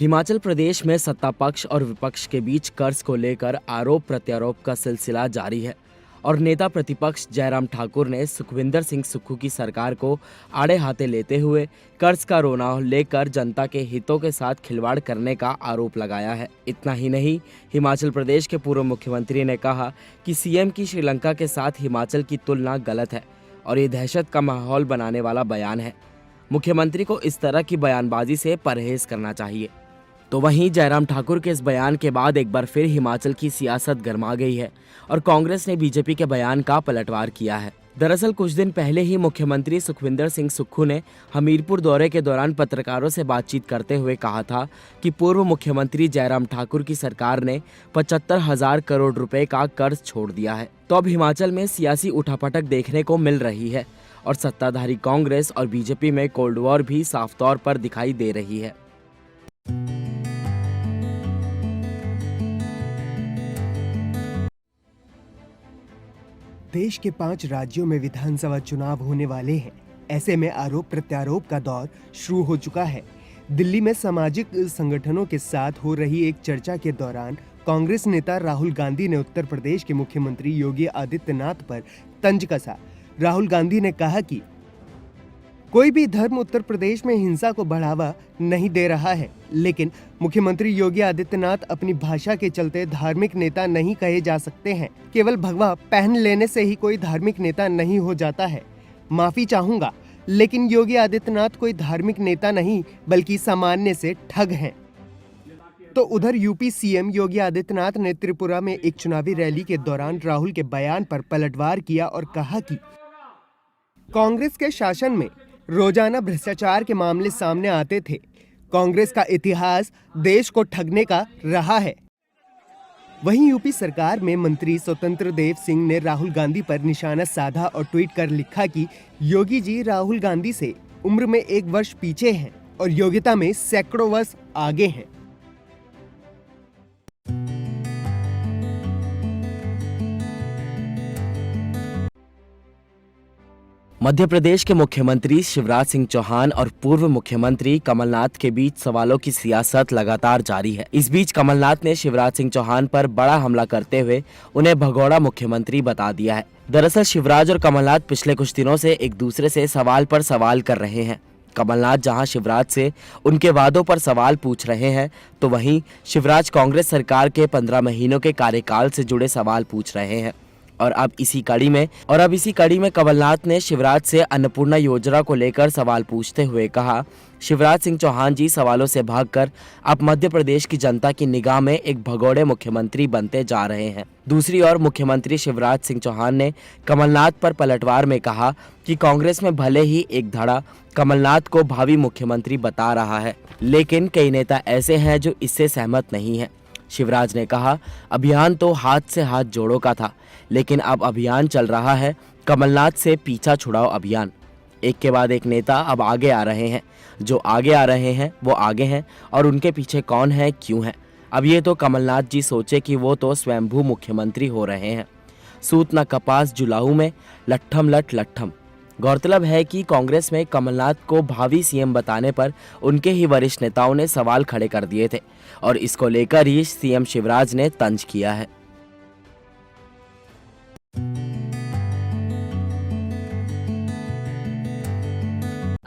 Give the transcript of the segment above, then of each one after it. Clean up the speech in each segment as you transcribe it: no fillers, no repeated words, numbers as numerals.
हिमाचल प्रदेश में सत्ता पक्ष और विपक्ष के बीच कर्ज को लेकर आरोप प्रत्यारोप का सिलसिला जारी है और नेता प्रतिपक्ष जयराम ठाकुर ने सुखविंदर सिंह सुक्खू की सरकार को आड़े हाथे लेते हुए कर्ज का रोना लेकर जनता के हितों के साथ खिलवाड़ करने का आरोप लगाया है। इतना ही नहीं, हिमाचल प्रदेश के पूर्व मुख्यमंत्री ने कहा कि सीएम की श्रीलंका के साथ हिमाचल की तुलना गलत है और ये दहशत का माहौल बनाने वाला बयान है। मुख्यमंत्री को इस तरह की बयानबाजी से परहेज करना चाहिए। तो वहीं जयराम ठाकुर के इस बयान के बाद एक बार फिर हिमाचल की सियासत गर्मा गई है और कांग्रेस ने बीजेपी के बयान का पलटवार किया है। दरअसल कुछ दिन पहले ही मुख्यमंत्री सुखविंदर सिंह सुक्खू ने हमीरपुर दौरे के दौरान पत्रकारों से बातचीत करते हुए कहा था कि पूर्व मुख्यमंत्री जयराम ठाकुर की सरकार ने 75,000 करोड़ रुपए का कर्ज छोड़ दिया है। तो अब हिमाचल में सियासी उठापटक देखने को मिल रही है और सत्ताधारी कांग्रेस और बीजेपी में कोल्ड वॉर भी साफ तौर पर दिखाई दे रही है। देश के 5 राज्यों में विधानसभा चुनाव होने वाले हैं। ऐसे में आरोप प्रत्यारोप का दौर शुरू हो चुका है। दिल्ली में सामाजिक संगठनों के साथ हो रही एक चर्चा के दौरान कांग्रेस नेता राहुल गांधी ने उत्तर प्रदेश के मुख्यमंत्री योगी आदित्यनाथ पर तंज कसा। राहुल गांधी ने कहा कि कोई भी धर्म उत्तर प्रदेश में हिंसा को बढ़ावा नहीं दे रहा है, लेकिन मुख्यमंत्री योगी आदित्यनाथ अपनी भाषा के चलते धार्मिक नेता नहीं कहे जा सकते हैं। केवल भगवा पहन लेने से ही कोई धार्मिक नेता नहीं हो जाता है। माफी चाहूंगा, लेकिन योगी आदित्यनाथ कोई धार्मिक नेता नहीं बल्कि सामान्य से ठग हैं। तो उधर यूपी सीएम योगी आदित्यनाथ ने त्रिपुरा में एक चुनावी रैली के दौरान राहुल के बयान पर पलटवार किया और कहा कि कांग्रेस के शासन में रोजाना भ्रष्टाचार के मामले सामने आते थे। कांग्रेस का इतिहास देश को ठगने का रहा है। वहीं यूपी सरकार में मंत्री स्वतंत्र देव सिंह ने राहुल गांधी पर निशाना साधा और ट्वीट कर लिखा कि योगी जी राहुल गांधी से उम्र में 1 वर्ष पीछे हैं और योग्यता में सैकड़ों वर्ष आगे हैं। मध्य प्रदेश के मुख्यमंत्री शिवराज सिंह चौहान और पूर्व मुख्यमंत्री कमलनाथ के बीच सवालों की सियासत लगातार जारी है। इस बीच कमलनाथ ने शिवराज सिंह चौहान पर बड़ा हमला करते हुए उन्हें भगोड़ा मुख्यमंत्री बता दिया है। दरअसल शिवराज और कमलनाथ पिछले कुछ दिनों से एक दूसरे से सवाल पर सवाल कर रहे हैं। कमलनाथ जहां शिवराज से उनके वादों पर सवाल पूछ रहे हैं, तो वहीं शिवराज कांग्रेस सरकार के 15 महीनों के कार्यकाल से जुड़े सवाल पूछ रहे हैं। और अब इसी कड़ी में कमलनाथ ने शिवराज से अन्नपूर्णा योजना को लेकर सवाल पूछते हुए कहा, शिवराज सिंह चौहान जी, सवालों से भागकर आप मध्य प्रदेश की जनता की निगाह में एक भगोड़े मुख्यमंत्री बनते जा रहे हैं। दूसरी ओर मुख्यमंत्री शिवराज सिंह चौहान ने कमलनाथ पर पलटवार में कहा कि कांग्रेस में भले ही एक धड़ा कमलनाथ को भावी मुख्यमंत्री बता रहा है, लेकिन कई नेता ऐसे हैं जो इससे सहमत नहीं है। शिवराज ने कहा, अभियान तो हाथ से हाथ जोड़ो का था, लेकिन अब अभियान चल रहा है कमलनाथ से पीछा छुड़ाओ अभियान। एक के बाद एक नेता अब आगे आ रहे हैं। जो आगे आ रहे हैं वो आगे हैं और उनके पीछे कौन है, क्यों है। अब ये तो कमलनाथ जी सोचे कि वो तो स्वयंभू मुख्यमंत्री हो रहे हैं। सूत न कपास जुलाहू में लट्ठम लट लट्ठम। गौरतलब है कि कांग्रेस में कमलनाथ को भावी सीएम बताने पर उनके ही वरिष्ठ नेताओं ने सवाल खड़े कर दिए थे और इसको लेकर ही सीएम शिवराज ने तंज किया है।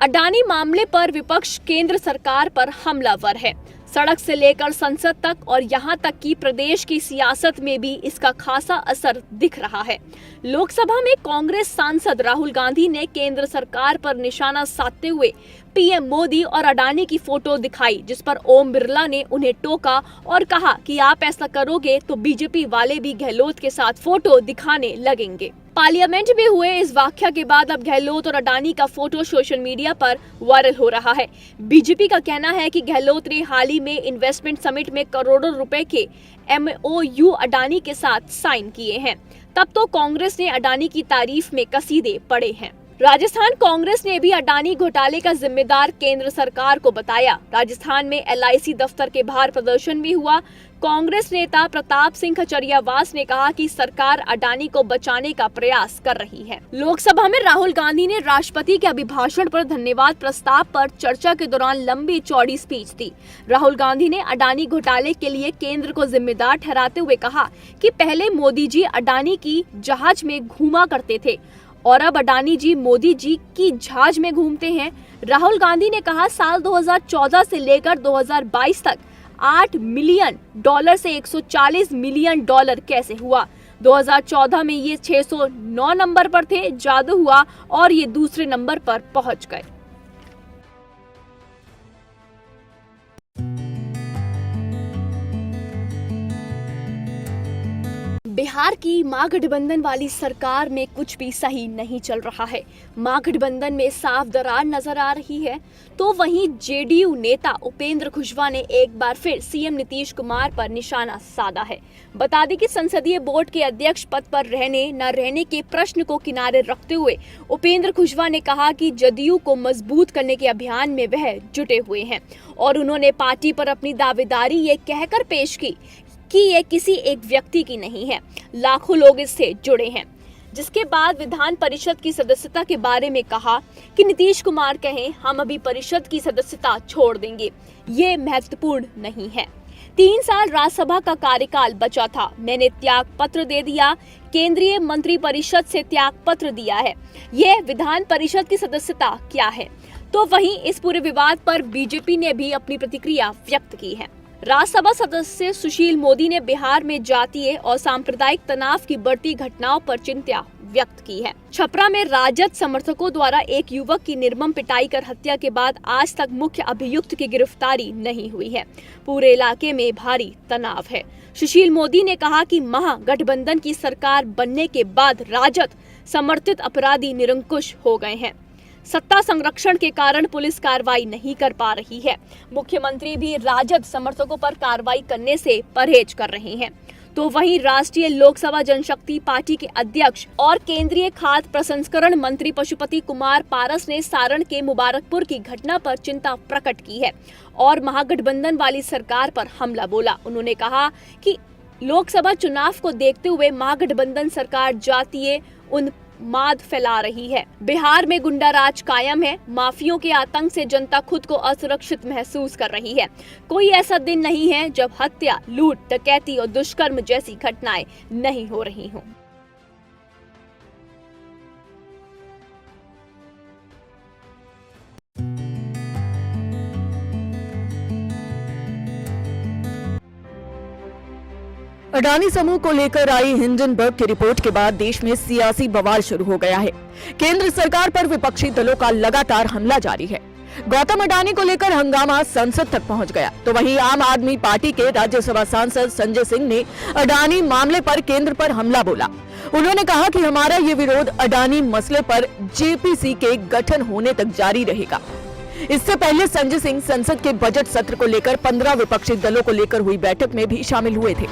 अडानी मामले पर विपक्ष केंद्र सरकार पर हमलावर है। सड़क से लेकर संसद तक और यहां तक कि प्रदेश की सियासत में भी इसका खासा असर दिख रहा है। लोकसभा में कांग्रेस सांसद राहुल गांधी ने केंद्र सरकार पर निशाना साधते हुए पीएम मोदी और अडानी की फोटो दिखाई, जिस पर ओम बिरला ने उन्हें टोका और कहा कि आप ऐसा करोगे तो बीजेपी वाले भी गहलोत के साथ फोटो दिखाने लगेंगे। पार्लियामेंट में हुए इस वाकया के बाद अब गहलोत और अडानी का फोटो सोशल मीडिया पर वायरल हो रहा है। बीजेपी का कहना है कि गहलोत ने हाल ही में इन्वेस्टमेंट समिट में करोड़ों रुपए के MOU अडानी के साथ साइन किए हैं। तब तो कांग्रेस ने अडानी की तारीफ में कसीदे पड़े हैं। राजस्थान कांग्रेस ने भी अडानी घोटाले का जिम्मेदार केंद्र सरकार को बताया। राजस्थान में LIC दफ्तर के बाहर प्रदर्शन भी हुआ। कांग्रेस नेता प्रताप सिंह खचरियावास ने कहा कि सरकार अडानी को बचाने का प्रयास कर रही है। लोकसभा में राहुल गांधी ने राष्ट्रपति के अभिभाषण पर धन्यवाद प्रस्ताव पर चर्चा के दौरान लंबी चौड़ी स्पीच दी। राहुल गांधी ने अडानी घोटाले के लिए केंद्र को जिम्मेदार ठहराते हुए कहा कि पहले मोदी जी अडानी की जहाज में घूमा करते थे और अब अडानी जी मोदी जी की जहाज में घूमते हैं। राहुल गांधी ने कहा साल 2014 से लेकर 2022 तक $8 मिलियन से $140 मिलियन कैसे हुआ। 2014 में ये 609 नंबर पर थे, जादू हुआ और ये दूसरे नंबर पर पहुंच गए। बिहार की महागठबंधन वाली सरकार में कुछ भी सही नहीं चल रहा है। महागठबंधन में साफ दरार नजर आ रही है, तो वहीं JDU नेता उपेंद्र कुशवाहा ने एक बार फिर CM नीतीश कुमार पर निशाना साधा है। बता दें कि संसदीय बोर्ड के अध्यक्ष पद पर रहने न रहने के प्रश्न को किनारे रखते हुए उपेंद्र कुशवाहा ने कहा कि जदयू को मजबूत करने के अभियान में वह जुटे हुए हैं और उन्होंने पार्टी पर अपनी दावेदारी ये कहकर पेश की कि ये किसी एक व्यक्ति की नहीं है, लाखों लोग इससे जुड़े हैं। जिसके बाद विधान परिषद की सदस्यता के बारे में कहा कि नीतीश कुमार कहें हम अभी परिषद की सदस्यता छोड़ देंगे, ये महत्वपूर्ण नहीं है। 3 साल राज्यसभा का कार्यकाल बचा था, मैंने त्याग पत्र दे दिया, केंद्रीय मंत्री परिषद से त्याग पत्र दिया है, ये विधान परिषद की सदस्यता क्या है। तो वहीं इस पूरे विवाद पर बीजेपी ने भी अपनी प्रतिक्रिया व्यक्त की है। राज्यसभा सदस्य सुशील मोदी ने बिहार में जातीय और सांप्रदायिक तनाव की बढ़ती घटनाओं पर चिंता व्यक्त की है। छपरा में राजद समर्थकों द्वारा एक युवक की निर्मम पिटाई कर हत्या के बाद आज तक मुख्य अभियुक्त की गिरफ्तारी नहीं हुई है। पूरे इलाके में भारी तनाव है। सुशील मोदी ने कहा कि महागठबंधन की सरकार बनने के बाद राजद समर्थित अपराधी निरंकुश हो गए हैं। सत्ता संरक्षण के कारण पुलिस कार्रवाई नहीं कर पा रही है। मुख्यमंत्री भी राजद समर्थकों पर कार्रवाई करने से परहेज कर रहे हैं। तो वहीं राष्ट्रीय लोकसभा जनशक्ति पार्टी के अध्यक्ष और केंद्रीय खाद्य प्रसंस्करण मंत्री पशुपति कुमार पारस ने सारण के मुबारकपुर की घटना पर चिंता प्रकट की है और महागठबंधन वाली सरकार पर हमला बोला। उन्होंने कहा कि लोकसभा चुनाव को देखते हुए महागठबंधन सरकार जातीय उन्माद फैला रही है। बिहार में गुंडाराज कायम है। माफियों के आतंक से जनता खुद को असुरक्षित महसूस कर रही है। कोई ऐसा दिन नहीं है जब हत्या, लूट, डकैती और दुष्कर्म जैसी घटनाएं नहीं हो रही हों। अडानी समूह को लेकर आई हिंडनबर्ग की रिपोर्ट के बाद देश में सियासी बवाल शुरू हो गया है। केंद्र सरकार पर विपक्षी दलों का लगातार हमला जारी है। गौतम अडानी को लेकर हंगामा संसद तक पहुंच गया, तो वहीं आम आदमी पार्टी के राज्यसभा सांसद संजय सिंह ने अडानी मामले पर केंद्र पर हमला बोला। उन्होंने कहा कि हमारा ये विरोध अडानी मसले पर JPC के गठन होने तक जारी रहेगा। इससे पहले संजय सिंह संसद के बजट सत्र को लेकर 15 विपक्षी दलों को लेकर हुई बैठक में भी शामिल हुए थे।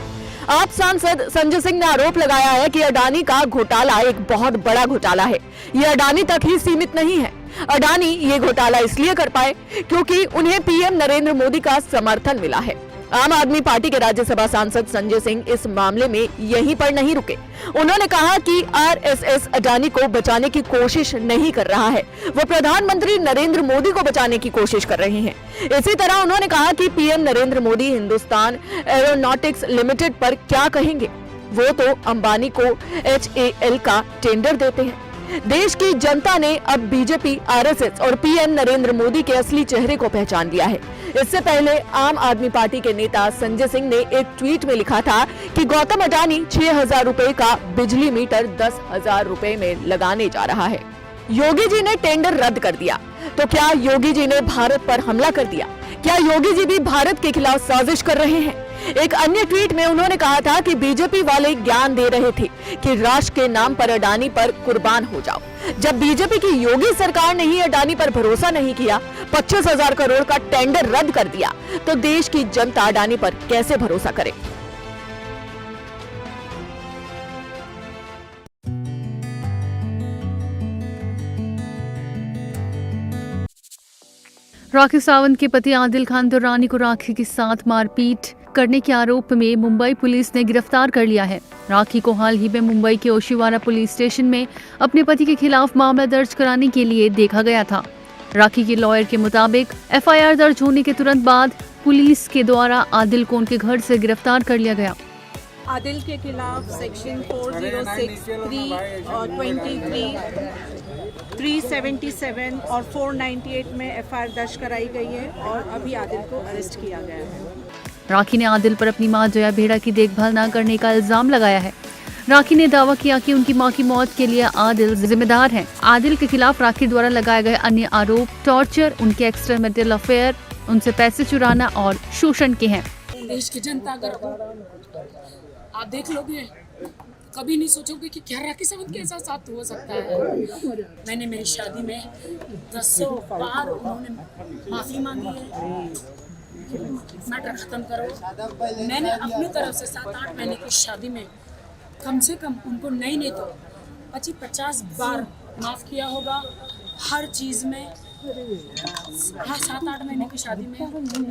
आप सांसद संजय सिंह ने आरोप लगाया है कि अडानी का घोटाला एक बहुत बड़ा घोटाला है। ये अडानी तक ही सीमित नहीं है। अडानी ये घोटाला इसलिए कर पाए क्योंकि उन्हें PM नरेंद्र मोदी का समर्थन मिला है। आम आदमी पार्टी के राज्यसभा सांसद संजय सिंह इस मामले में यहीं पर नहीं रुके। उन्होंने कहा कि RSS अडानी को बचाने की कोशिश नहीं कर रहा है, वो प्रधानमंत्री नरेंद्र मोदी को बचाने की कोशिश कर रहे हैं। इसी तरह उन्होंने कहा कि PM Narendra Modi Hindustan aeronautics limited पर क्या कहेंगे, वो तो अंबानी को HAL का टेंडर देते हैं। देश की जनता ने अब बीजेपी, RSS और PM नरेंद्र मोदी के असली चेहरे को पहचान लिया है। इससे पहले आम आदमी पार्टी के नेता संजय सिंह ने एक ट्वीट में लिखा था कि गौतम अडानी 6,000 रुपए का बिजली मीटर 10,000 रुपए में लगाने जा रहा है। योगी जी ने टेंडर रद्द कर दिया, तो क्या योगी जी ने भारत पर हमला कर दिया? क्या योगी जी भी भारत के खिलाफ साजिश कर रहे हैं? एक अन्य ट्वीट में उन्होंने कहा था कि बीजेपी वाले ज्ञान दे रहे थे कि राष्ट्र के नाम पर अडानी पर कुर्बान हो जाओ। जब बीजेपी की योगी सरकार ने ही अडानी पर भरोसा नहीं किया, 25,000 करोड़ का टेंडर रद्द कर दिया, तो देश की जनता अडानी पर कैसे भरोसा करे? राखी सावंत के पति आदिल खान दुर्रानी को राखी के साथ मारपीट करने के आरोप में मुंबई पुलिस ने गिरफ्तार कर लिया है। राखी को हाल ही में मुंबई के ओशिवारा पुलिस स्टेशन में अपने पति के खिलाफ मामला दर्ज कराने के लिए देखा गया था। राखी के लॉयर के मुताबिक एफआईआर दर्ज होने के तुरंत बाद पुलिस के द्वारा आदिल को उनके घर से गिरफ्तार कर लिया गया। आदिल के खिलाफ सेक्शन 406, 323, 377 और 498 में एफआईआर दर्ज कराई गई है और अभी आदिल को अरेस्ट किया गया है। राखी ने आदिल पर अपनी मां जया बेड़ा की देखभाल न करने का इल्जाम लगाया है। राखी ने दावा किया कि उनकी मां की मौत के लिए आदिल जिम्मेदार हैं। आदिल के खिलाफ राखी द्वारा लगाए गए अन्य आरोप टॉर्चर, उनके एक्स्ट्रा मैरिटल अफेयर, उनसे पैसे चुराना और शोषण के हैं। देश की जनता अगर आप देख लोगे कभी नहीं सोचोगे कि क्या राखी सावंत के साथ हो सकता है। मैंने मेरी शादी में 10 बार उन्होंने माफ़ी मांगी है, मैटर ख़त्म करो। मैंने अपनी तरफ से 7-8 महीने की शादी में कम से कम उनको नहीं तो 25-50 बार माफ़ किया होगा हर चीज़ में। हाँ, 7-8 महीने की शादी में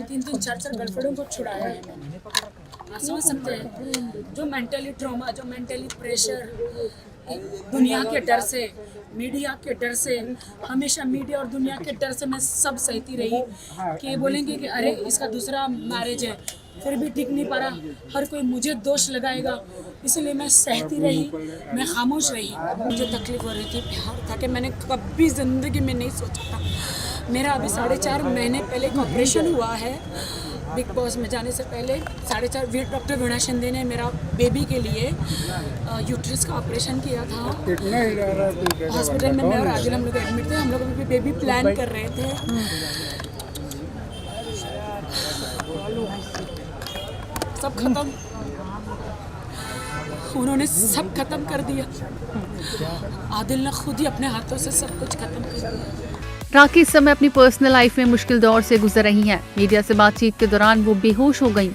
3-3, 4-4 गर्लफ्रेंडों को छुड़ाया है मैंने। आप समझ सकते हैं जो मेंटली ट्रॉमा, जो मेंटली प्रेशर, दुनिया के डर से, मीडिया के डर से, हमेशा मीडिया और दुनिया के डर से मैं सब सहती रही कि बोलेंगे कि अरे इसका दूसरा मैरिज है, फिर भी टिक नहीं पा रहा, हर कोई मुझे दोष लगाएगा, इसलिए मैं सहती रही, मैं खामोश रही। मुझे तकलीफ हो रही थी, प्यार था कि मैंने कभी ज़िंदगी में नहीं सोचा था। मेरा अभी 4.5 महीने पहले एक ऑपरेशन हुआ है बिग बॉस में जाने से पहले। 4.5 डॉक्टर वीणा शिंदे ने मेरा बेबी के लिए यूट्रस का ऑपरेशन किया था। हॉस्पिटल में मैं और आदिल हम लोग एडमिट थे, हम लोग अभी बेबी प्लान कर रहे थे। सब खत्म, उन्होंने सब खत्म कर दिया। आदिल ने खुद ही अपने हाथों से सब कुछ खत्म कर दिया। राखी इस समय अपनी पर्सनल लाइफ में मुश्किल दौर से गुजर रही हैं। मीडिया से बातचीत के दौरान वो बेहोश हो गईं।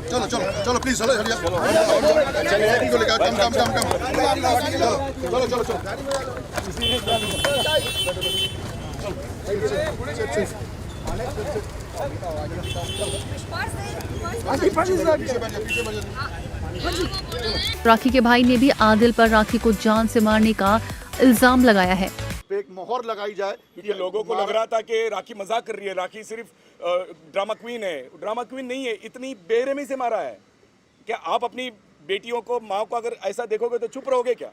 चलो चलो चलो प्लीज चलो चलो चलो चलो चलो राखी के भाई ने भी आदिल पर राखी को जान से मारने का इल्जाम लगाया है। एक मोहर लगाई जाए। ये लोगों को लग रहा था कि राखी मजाक कर रही है, राखी सिर्फ ड्रामा क्वीन है। ड्रामा क्वीन नहीं है, इतनी बेरहमी से मारा है। क्या आप अपनी बेटियों को, माँ को अगर ऐसा देखोगे तो चुप रहोगे क्या?